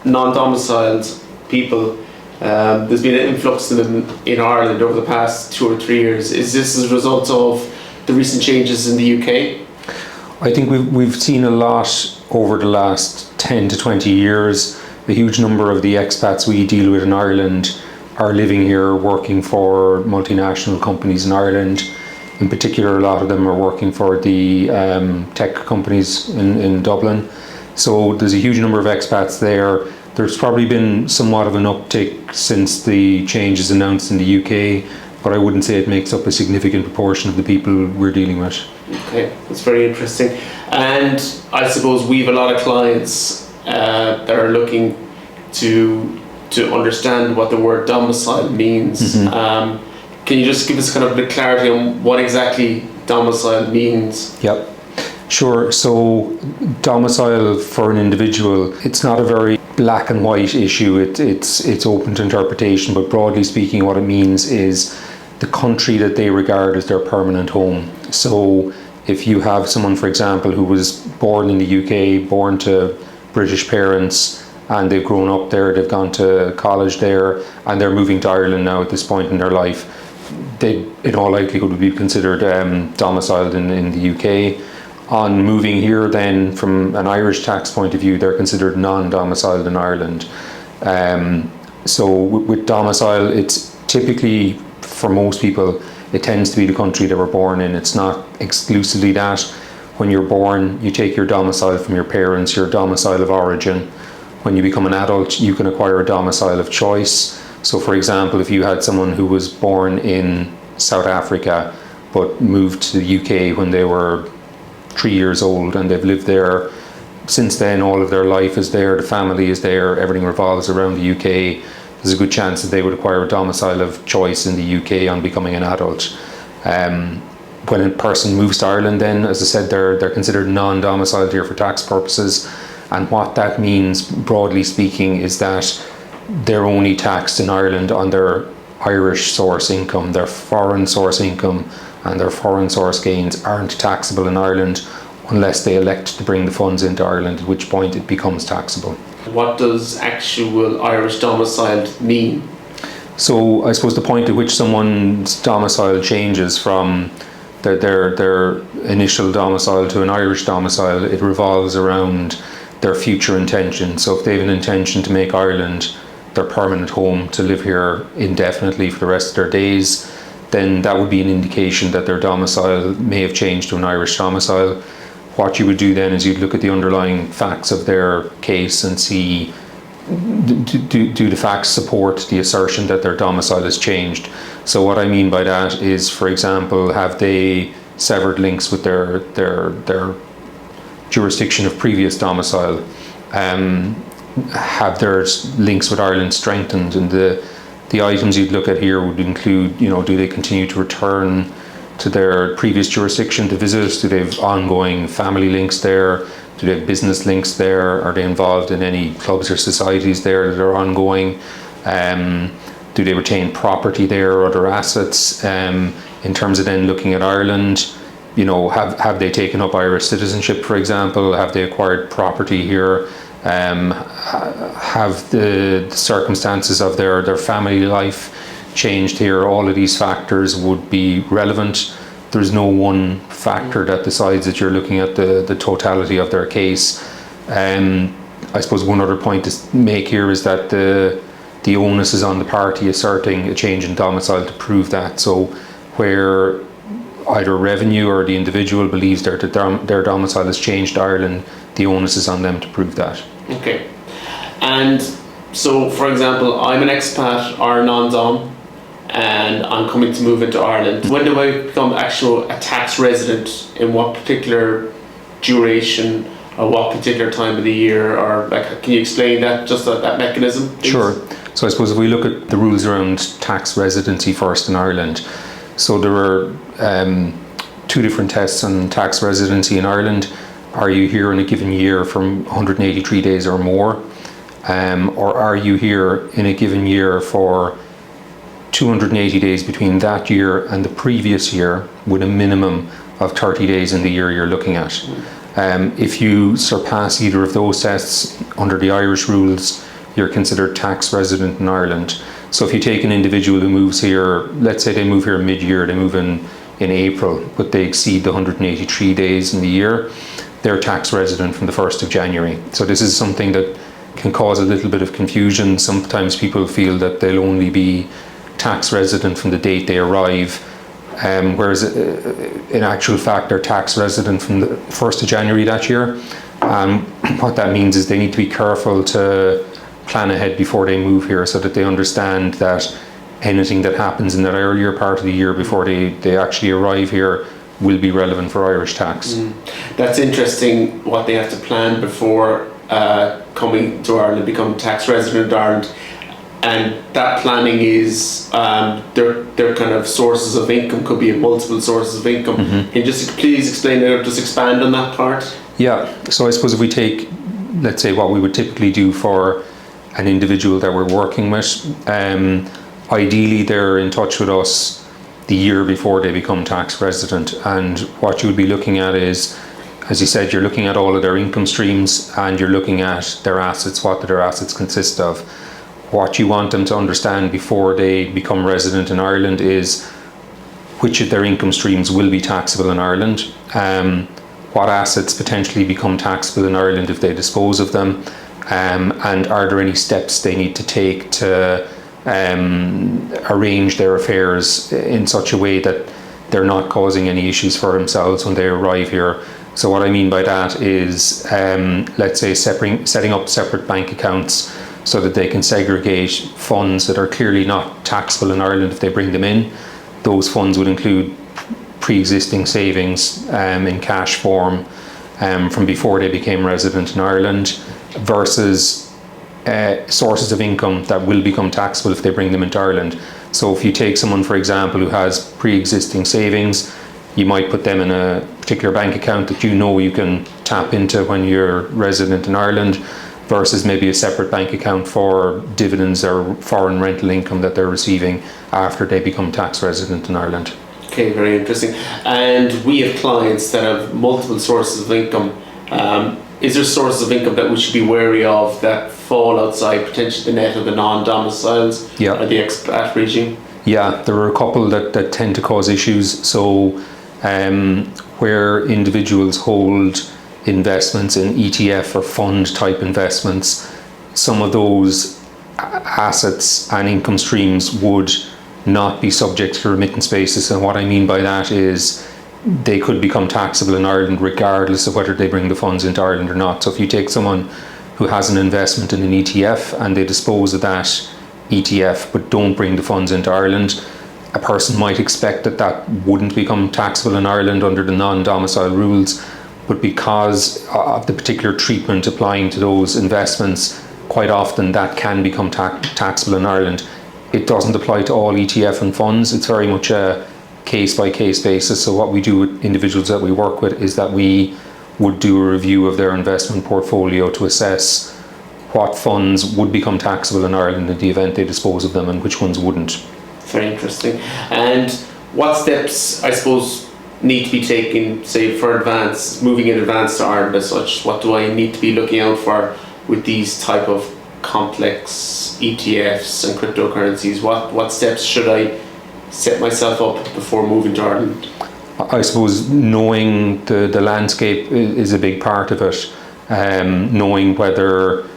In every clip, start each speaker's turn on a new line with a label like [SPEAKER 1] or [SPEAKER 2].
[SPEAKER 1] non-domiciled people, there's been an influx of them in Ireland over the past 2 or 3 years. Is this as a result of the recent changes in the UK?
[SPEAKER 2] I think we've seen a lot over the last 10 to 20 years. A huge number of the expats we deal with in Ireland are living here, working for multinational companies in Ireland. In particular, a lot of them are working for the tech companies in Dublin. So there's a huge number of expats there. There's probably been somewhat of an uptick since the changes announced in the UK, but I wouldn't say it makes up a significant proportion of the people we're dealing with.
[SPEAKER 1] Okay, that's very interesting. And I suppose we have a lot of clients that are looking to understand what the word domicile means.
[SPEAKER 2] Mm-hmm.
[SPEAKER 1] Can you just give us kind of the clarity on what exactly domicile means?
[SPEAKER 2] Yep, sure. So domicile for an individual, it's not a very black and white issue. It's open to interpretation, but broadly speaking, what it means is the country that they regard as their permanent home. So if you have someone, for example, who was born in the UK, born to British parents, and they've grown up there, they've gone to college there, and they're moving to Ireland now at this point in their life, they in all likelihood would be considered domiciled in the UK. On moving here then, from an Irish tax point of view, they're considered non-domiciled in Ireland. So with domicile, it's typically, for most people, it tends to be the country they were born in. It's not exclusively that. When you're born, you take your domicile from your parents, your domicile of origin. When you become an adult, you can acquire a domicile of choice. So for example, if you had someone who was born in South Africa but moved to the UK when they were 3 years old and they've lived there since then, all of their life is there, the family is there, everything revolves around the UK, there's a good chance that they would acquire a domicile of choice in the UK on becoming an adult. When a person moves to Ireland then, as I said, they're considered non-domiciled here for tax purposes, and what that means, broadly speaking, is that they're only taxed in Ireland on their Irish source income. Their foreign source income and their foreign source gains aren't taxable in Ireland unless they elect to bring the funds into Ireland, at which point it becomes taxable.
[SPEAKER 1] What does actual Irish domiciled mean?
[SPEAKER 2] So I suppose the point at which someone's domicile changes from their initial domicile to an Irish domicile, it revolves around their future intention. So if they have an intention to make Ireland their permanent home, to live here indefinitely for the rest of their days, then that would be an indication that their domicile may have changed to an Irish domicile. What you would do then is you'd look at the underlying facts of their case and see, do the facts support the assertion that their domicile has changed. So what I mean by that is, for example, have they severed links with their jurisdiction of previous domicile? Have their links with Ireland strengthened? And the items you'd look at here would include, do they continue to return to their previous jurisdiction to visit? Do they have ongoing family links there? Do they have business links there? Are they involved in any clubs or societies there that are ongoing? Do they retain property there or other assets? In terms of then looking at Ireland, have they taken up Irish citizenship, for example? Have they acquired property here? Have the circumstances of their family life changed here? All of these factors would be relevant. There's no one factor that decides that you're looking at the totality of their case. I suppose one other point to make here is that the onus is on the party asserting a change in domicile to prove that. So where either revenue or the individual believes their domicile has changed to Ireland, the onus is on them to prove that.
[SPEAKER 1] Okay. And so, for example, I'm an expat or a non-dom, and I'm coming to move into Ireland. When do I become a tax resident? In what particular duration or what particular time of the year? Or can you explain that, just that mechanism, please?
[SPEAKER 2] Sure. So I suppose if we look at the rules around tax residency first in Ireland, so there are two different tests on tax residency in Ireland. Are you here in a given year from 183 days or more? Or are you here in a given year for 280 days between that year and the previous year, with a minimum of 30 days in the year you're looking at? If you surpass either of those tests under the Irish rules, you're considered tax resident in Ireland. So if you take an individual who moves here, let's say they move here mid-year, they move in April, but they exceed the 183 days in the year, they're tax resident from the 1st of January. So this is something that can cause a little bit of confusion. Sometimes people feel that they'll only be tax resident from the date they arrive, whereas in actual fact they're tax resident from the 1st of January that year. What that means is they need to be careful to plan ahead before they move here, so that they understand that anything that happens in that earlier part of the year before they actually arrive here will be relevant for Irish tax.
[SPEAKER 1] That's interesting, what they have to plan before coming to Ireland, become tax resident in Ireland. And that planning is their kind of sources of income could be multiple sources of income. Can you just please explain or just expand on that part?
[SPEAKER 2] Yeah, so I suppose if we take, let's say, what we would typically do for an individual that we're working with, ideally they're in touch with us the year before they become tax resident, and what you would be looking at is, as you said, you're looking at all of their income streams and you're looking at their assets, what do their assets consist of. What you want them to understand before they become resident in Ireland is which of their income streams will be taxable in Ireland, what assets potentially become taxable in Ireland if they dispose of them, and are there any steps they need to take to arrange their affairs in such a way that they're not causing any issues for themselves when they arrive here. So what I mean by that is, let's say setting up separate bank accounts so that they can segregate funds that are clearly not taxable in Ireland if they bring them in. Those funds would include pre-existing savings in cash form from before they became resident in Ireland, versus sources of income that will become taxable if they bring them into Ireland. So if you take someone, for example, who has pre-existing savings, you might put them in a particular bank account that you know you can tap into when you're resident in Ireland, versus maybe a separate bank account for dividends or foreign rental income that they're receiving after they become tax resident in Ireland.
[SPEAKER 1] Okay, very interesting. And we have clients that have multiple sources of income. Is there sources of income that we should be wary of that fall outside potentially the net of the non-domiciled or the expat regime?
[SPEAKER 2] Yeah, there are a couple that tend to cause issues. So where individuals hold investments in ETF or fund type investments, some of those assets and income streams would not be subject to remittance basis. And what I mean by that is they could become taxable in Ireland regardless of whether they bring the funds into Ireland or not. So if you take someone who has an investment in an ETF and they dispose of that ETF but don't bring the funds into Ireland, a person might expect that wouldn't become taxable in Ireland under the non-domicile rules, but because of the particular treatment applying to those investments, quite often that can become taxable in Ireland. It doesn't apply to all ETF and funds. It's very much a case-by-case basis. So what we do with individuals that we work with is that we would do a review of their investment portfolio to assess what funds would become taxable in Ireland in the event they dispose of them and which ones wouldn't.
[SPEAKER 1] Very interesting. And what steps, I suppose, need to be taken, say, for moving in advance to Ireland as such? What do I need to be looking out for with these type of complex ETFs and cryptocurrencies? What steps should I set myself up before moving to Ireland?
[SPEAKER 2] I suppose knowing the landscape is a big part of it. Knowing whether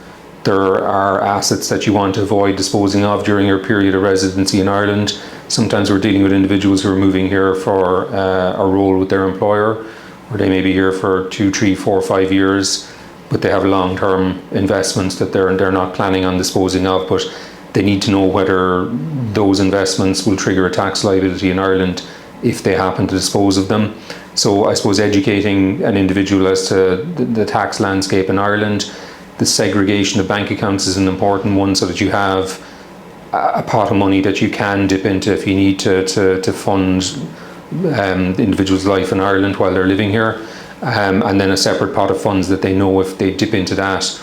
[SPEAKER 2] there are assets that you want to avoid disposing of during your period of residency in Ireland. Sometimes we're dealing with individuals who are moving here for a role with their employer, or they may be here for 2, 3, 4, 5 years, but they have long-term investments that they're not planning on disposing of, but they need to know whether those investments will trigger a tax liability in Ireland if they happen to dispose of them. So I suppose educating an individual as to the tax landscape in Ireland. The segregation of bank accounts is an important one, so that you have a pot of money that you can dip into if you need to fund the individual's life in Ireland while they're living here, and then a separate pot of funds that they know if they dip into that,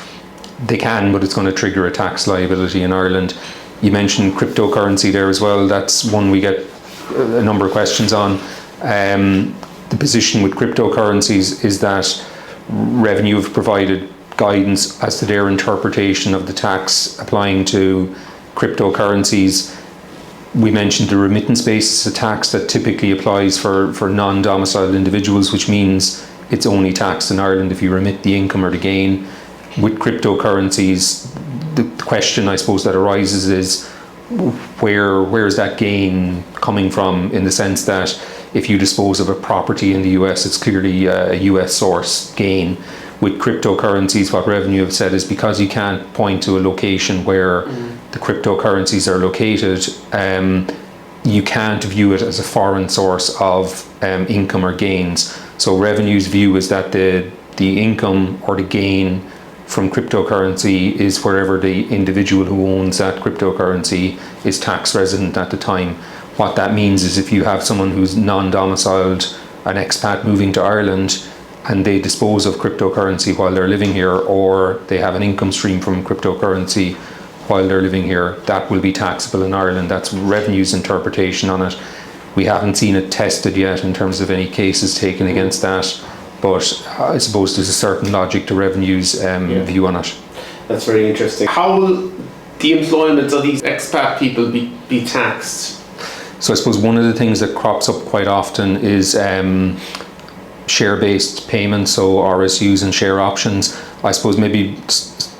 [SPEAKER 2] they can, but it's going to trigger a tax liability in Ireland. You mentioned cryptocurrency there as well. That's one we get a number of questions on. The position with cryptocurrencies is that Revenue have provided guidance as to their interpretation of the tax applying to cryptocurrencies. We mentioned the remittance basis, a tax that typically applies for non-domiciled individuals, which means it's only taxed in Ireland if you remit the income or the gain. With cryptocurrencies, the question I suppose that arises is where is that gain coming from, in the sense that if you dispose of a property in the US, it's clearly a US source gain. With cryptocurrencies, what Revenue have said is because you can't point to a location where the cryptocurrencies are located, you can't view it as a foreign source of income or gains. So Revenue's view is that the income or the gain from cryptocurrency is wherever the individual who owns that cryptocurrency is tax resident at the time. What that means is if you have someone who's non-domiciled, an expat moving to Ireland, and they dispose of cryptocurrency while they're living here, or they have an income stream from cryptocurrency while they're living here, that will be taxable in Ireland. That's Revenue's interpretation on it. We haven't seen it tested yet in terms of any cases taken against that, but I suppose there's a certain logic to Revenue's view on it.
[SPEAKER 1] That's very interesting. How will the employment of these expat people be taxed?
[SPEAKER 2] So I suppose one of the things that crops up quite often is share-based payments, so RSUs and share options. I suppose maybe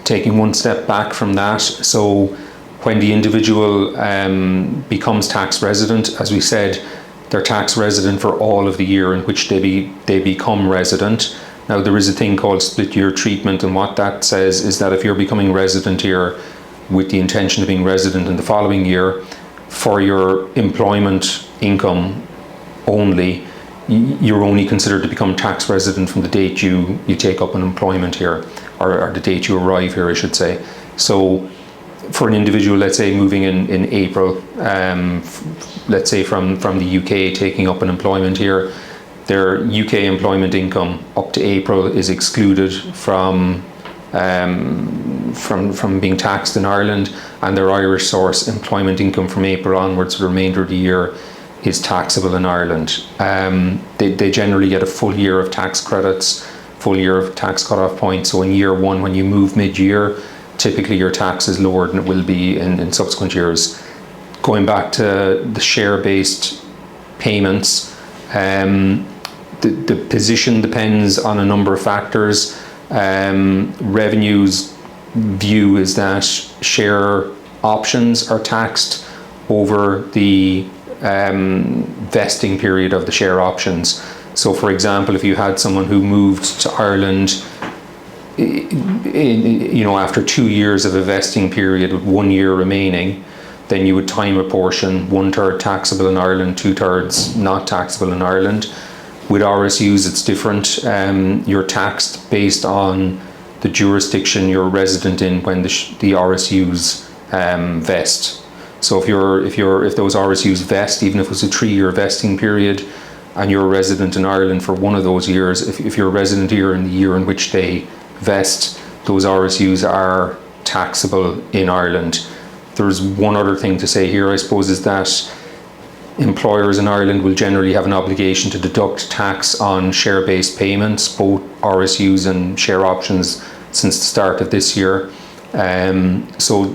[SPEAKER 2] taking one step back from that, so when the individual becomes tax resident, as we said, they're tax resident for all of the year in which they become resident. Now there is a thing called split year treatment, and what that says is that if you're becoming resident here with the intention of being resident in the following year, for your employment income only, you're only considered to become tax resident from the date you take up an employment here, or the date you arrive here, I should say. So for an individual, let's say moving in April, let's say from the UK, taking up an employment here, their UK employment income up to April is excluded from being taxed in Ireland, and their Irish source employment income from April onwards for the remainder of the year is taxable in Ireland. They generally get a full year of tax credits, full year of tax cut-off points. So in year one, when you move mid-year, typically your tax is lower than it will be in subsequent years. Going back to the share-based payments, the position depends on a number of factors. Revenue's view is that share options are taxed over the vesting period of the share options. So for example, if you had someone who moved to Ireland after 2 years of a vesting period with 1 year remaining, then you would time apportion 1/3 taxable in Ireland, 2/3 not taxable in Ireland. With RSUs, it's different. You're taxed based on the jurisdiction you're resident in when the RSUs vest. So if those RSUs vest, even if it was a 3-year vesting period, and you're a resident in Ireland for one of those years, if you're a resident here in the year in which they vest, those RSUs are taxable in Ireland. There's one other thing to say here, I suppose, is that employers in Ireland will generally have an obligation to deduct tax on share-based payments, both RSUs and share options, since the start of this year. So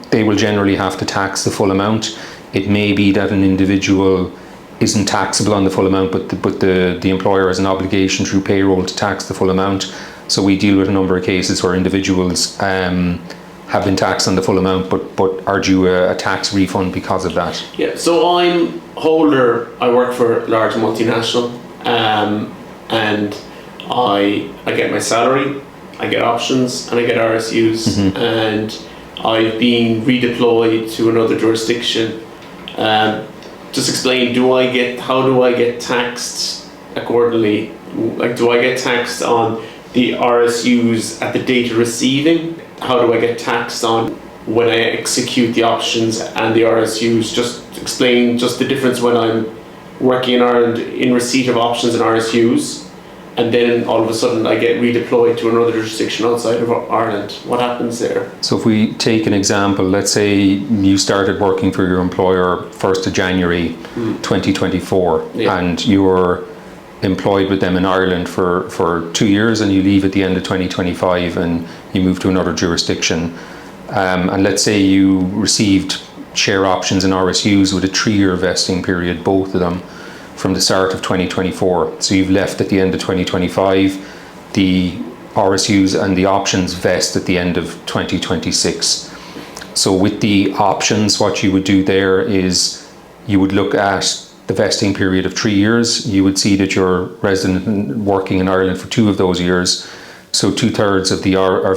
[SPEAKER 2] they will generally have to tax the full amount. It may be that an individual isn't taxable on the full amount, but the employer has an obligation through payroll to tax the full amount. So we deal with a number of cases where individuals have been taxed on the full amount, but are due a tax refund because of that.
[SPEAKER 1] Yeah, so I'm Holder, I work for a large multinational, and I get my salary, I get options, and I get RSUs, and I've been redeployed to another jurisdiction. Just explain, how do I get taxed accordingly? Like, do I get taxed on the RSUs at the date of receiving? How do I get taxed on when I execute the options and the RSUs? Just explain just the difference when I'm working in Ireland in receipt of options and RSUs, and then all of a sudden I get redeployed to another jurisdiction outside of Ireland. What happens there?
[SPEAKER 2] So if we take an example, let's say you started working for your employer 1st of January 2024, and you're employed with them in Ireland for 2 years and you leave at the end of 2025 and you move to another jurisdiction. And let's say you received share options and RSUs with a 3-year vesting period, both of them, from the start of 2024. So you've left at the end of 2025, the RSUs and the options vest at the end of 2026. So with the options, what you would do there is you would look at the vesting period of 3 years. You would see that you're resident and working in Ireland for 2 of those years. So 2/3 of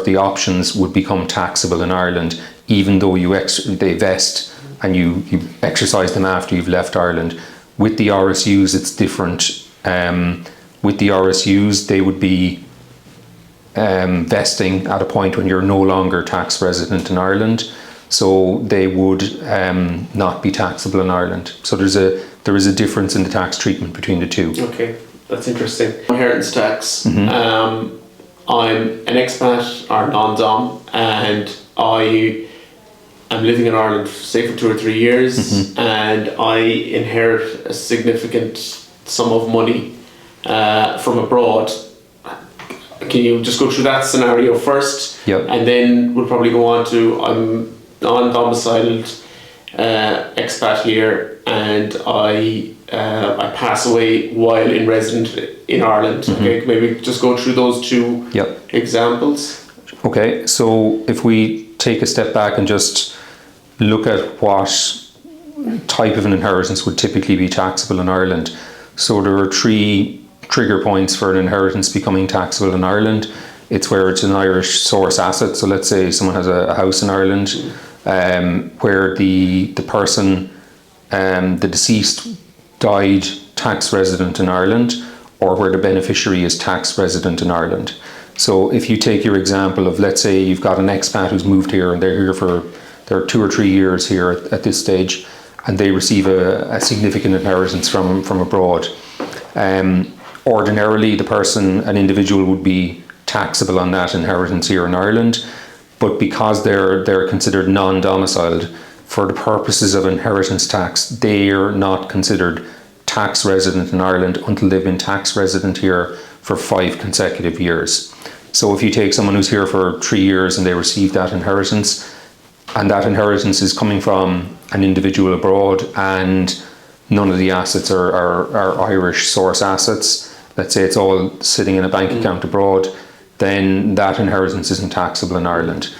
[SPEAKER 2] the options would become taxable in Ireland, even though they vest and you exercise them after you've left Ireland. With the RSUs, it's different. With the RSUs, they would be vesting at a point when you're no longer tax resident in Ireland. So they would not be taxable in Ireland. So there is a difference in the tax treatment between the two.
[SPEAKER 1] Okay, that's interesting. Inheritance tax. I'm an expat or non-dom, and I am living in Ireland, say for 2 or 3 years, and I inherit a significant sum of money from abroad. Can you just go through that scenario first?
[SPEAKER 2] Yep.
[SPEAKER 1] And then we'll probably go on to I'm non-domiciled expat here, and I pass away while in resident in Ireland. Okay, maybe just go through those 2 examples.
[SPEAKER 2] Okay, so if we take a step back and just look at what type of an inheritance would typically be taxable in Ireland. So there are 3 trigger points for an inheritance becoming taxable in Ireland. It's where it's an Irish source asset. So let's say someone has a house in Ireland, where the person, the deceased, died tax resident in Ireland, or where the beneficiary is tax resident in Ireland. So if you take your example of, let's say you've got an expat who's moved here and they're here for 2 or 3 years here at this stage, and they receive a significant inheritance from abroad. Ordinarily, an individual would be taxable on that inheritance here in Ireland, but because they're considered non-domiciled, for the purposes of inheritance tax, they are not considered tax resident in Ireland until they've been tax resident here for 5 consecutive years. So if you take someone who's here for 3 years and they receive that inheritance, and that inheritance is coming from an individual abroad and none of the assets are Irish source assets, let's say it's all sitting in a bank account abroad, then that inheritance isn't taxable in Ireland.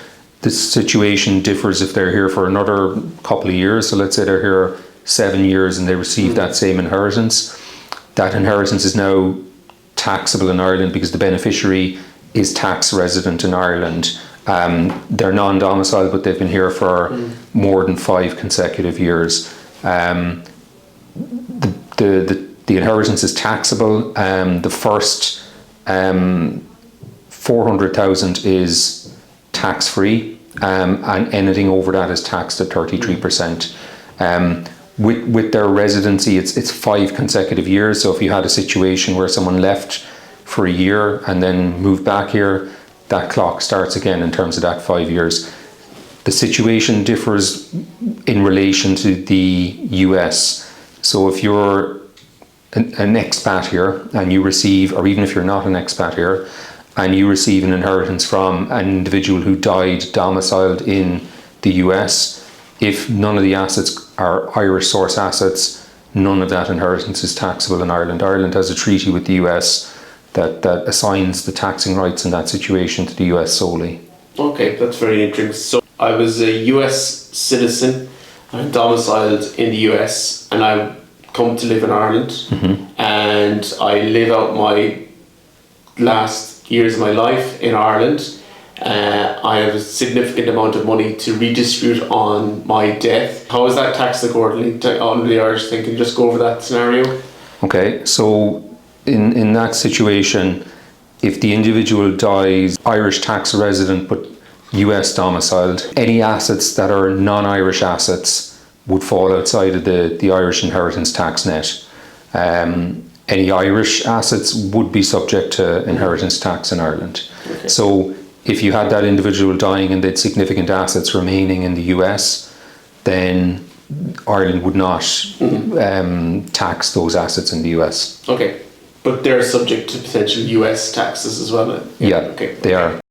[SPEAKER 2] This situation differs if they're here for another couple of years. So let's say they're here 7 years and they receive that same inheritance. That inheritance is now taxable in Ireland because the beneficiary is tax resident in Ireland. They're non-domiciled, but they've been here for more than 5 consecutive years. The inheritance is taxable. The first 400,000 is tax-free, and anything over that is taxed at 33%. With their residency, it's 5 consecutive years. So if you had a situation where someone left for a year and then moved back here, that clock starts again in terms of that 5 years. The situation differs in relation to the US. So if you're an expat here and you receive, or even if you're not an expat here, and you receive an inheritance from an individual who died domiciled in the US, if none of the assets are Irish source assets, none of that inheritance is taxable in Ireland. Ireland has a treaty with the US that assigns the taxing rights in that situation to the US solely.
[SPEAKER 1] Okay, that's very interesting. So I was a US citizen, I'm domiciled in the US, and I come to live in Ireland, and I live out my last years of my life in Ireland. I have a significant amount of money to redistribute on my death. How is that taxed accordingly under the Irish thing? Can you just go over that scenario?
[SPEAKER 2] Okay, so in that situation, if the individual dies Irish tax resident but US domiciled, any assets that are non-Irish assets would fall outside of the Irish inheritance tax net. Any Irish assets would be subject to inheritance tax in Ireland.
[SPEAKER 1] Okay.
[SPEAKER 2] So if you had that individual dying and they had significant assets remaining in the US, then Ireland would not tax those assets in the US.
[SPEAKER 1] Okay. But they're subject to potential US taxes as well.
[SPEAKER 2] Yeah,
[SPEAKER 1] Okay.
[SPEAKER 2] they are.